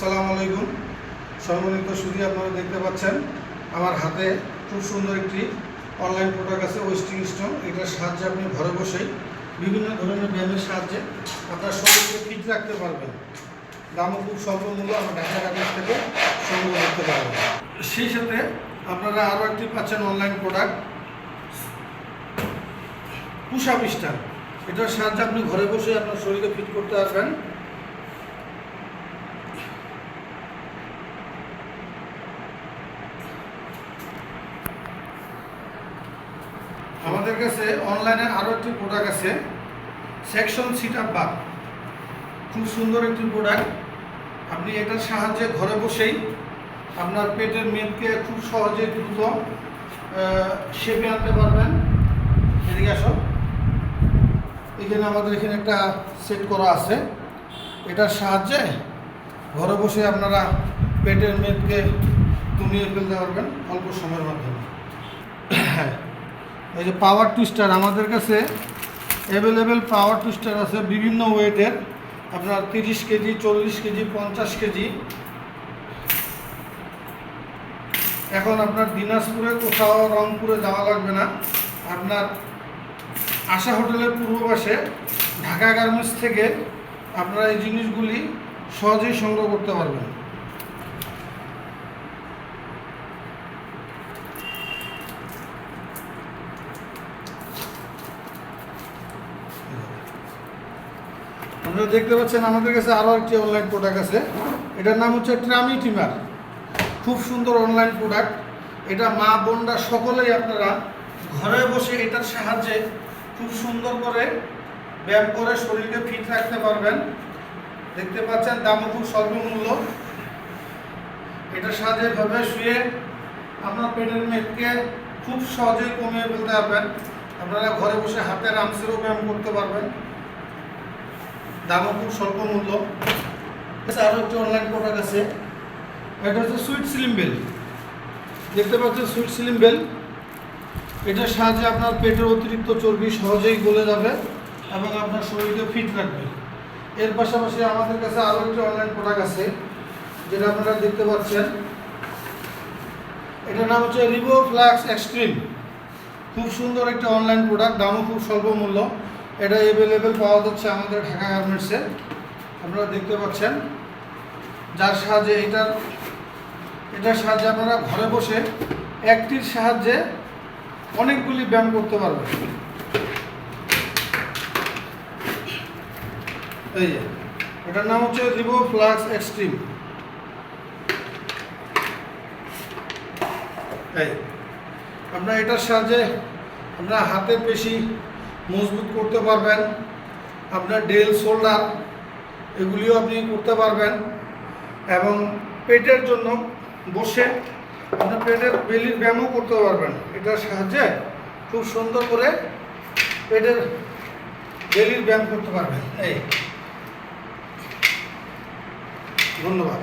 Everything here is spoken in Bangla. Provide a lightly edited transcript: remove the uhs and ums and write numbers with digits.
আসসালামু আলাইকুম। সম্মানিত সুধী, আপনারা দেখতে পাচ্ছেন আমার হাতে খুব সুন্দর একটি অনলাইন প্রোডাক্ট আছে, ওয়েস্টিং স্টোন। এটার সাহায্যে আপনি ঘরে বসেই বিভিন্ন ধরনের ব্যায়ামের সাহায্যে আপনার শরীরকে ফিট রাখতে পারবেন। দামও খুব স্বল্প মূল্য, আমার ঢাকা কাগজ থেকে সংগ্রহ করতে পারবেন। সেই সাথে আপনারা আরও একটি পাচ্ছেন online product, push up stand. এটার সাহায্যে আপনি ঘরে বসে আপনার শরীরকে ফিট করতে পারবেন। আমাদের কাছে অনলাইনে আরও একটি প্রোডাক্ট আছে, সেকশন সিট আপ বার। খুব সুন্দর একটি প্রোডাক্ট। আপনি এটার সাহায্যে ঘরে বসেই আপনার পেটের মেদকে খুব সহজে দ্রুত শেপে আনতে পারবেন। এদিকে আসো, এখানে আমাদের এখানে একটা সেট করা আছে। এটার সাহায্যে ঘরে বসে আপনারা পেটের মেদকে কমিয়ে ফেলতে পারবেন অল্প সময়ের মাধ্যমে। হ্যাঁ, এই যে পাওয়ার টুইস্টার, আমাদের কাছে অ্যাভেলেবেল পাওয়ার টুইস্টার আছে বিভিন্ন ওয়েটের। আপনার 30 কেজি, 40 কেজি, 50 কেজি। এখন আপনার দিনাজপুরে কোথাও রংপুরে যাওয়া লাগবে না। আপনার আশা হোটেলের পূর্ব পাশে ঢাকা গার্মেন্টস থেকে আপনারা এই জিনিসগুলি সহজেই সংগ্রহ করতে পারবেন। আপনারা দেখতে পাচ্ছেন আমাদের কাছে আরও একটি অনলাইন প্রোডাক্ট আছে। এটার নাম হচ্ছে ট্রামি টিমার। খুব সুন্দর অনলাইন প্রোডাক্ট। এটা মা বোনরা সকলেই আপনারা ঘরে বসে এটার সাহায্যে খুব সুন্দর করে ব্যায়াম করে শরীরকে ফিট রাখতে পারবেন। দেখতে পাচ্ছেন দামও খুব স্বল্প মূল্য। এটার সাহায্যে ঘরে শুয়ে আপনার পেটের মেদকে খুব সহজেই কমিয়ে ফেলতে পারবেন। আপনারা ঘরে বসে হাতের আর্মসেরও ব্যায়াম করতে পারবেন। দামও খুব স্বল্প মূল্য। আরও একটি অনলাইন প্রোডাক্ট আছে, এটা হচ্ছে সুইট স্লিম বেল। দেখতে পাচ্ছেন সুইট স্লিম বেল। এটার সাহায্যে আপনার পেটের অতিরিক্ত চর্বি সহজেই গলে যাবে এবং আপনার শরীরকে ফিট রাখবে। এর পাশাপাশি আমাদের কাছে আরও একটি অনলাইন প্রোডাক্ট আছে, যেটা আপনারা দেখতে পাচ্ছেন। এটার নাম হচ্ছে রিভো ফ্লাক্স এক্সট্রিম। খুব সুন্দর একটা অনলাইন প্রোডাক্ট, দামও খুব স্বল্প মূল্য। এটা অ্যাভেলেবেল পাওয়া যাচ্ছে আমাদের ঢাকা গার্মেন্টসে, আপনারা দেখতে পাচ্ছেন। যার সাহায্যে এটার সাহায্যে আপনারা ঘরে বসে একটির সাহায্যে অনেকগুলি ব্যায়াম করতে পারবেন। এই যে এটার নাম হচ্ছে রিভো ফ্লাক্স এক্সট্রিম। এই আপনার এটার সাহায্যে আপনার হাতের পেশি মজবুত করতে পারবেন। আপনার ডেল, শোল্ডার এগুলিও আপনি করতে পারবেন। এবং পেটের জন্য বসে আপনার পেটের বেলির ব্যায়ামও করতে পারবেন। এটার সাহায্যে খুব সুন্দর করে পেটের বেলির ব্যায়াম করতে পারবেন। এই ধন্যবাদ।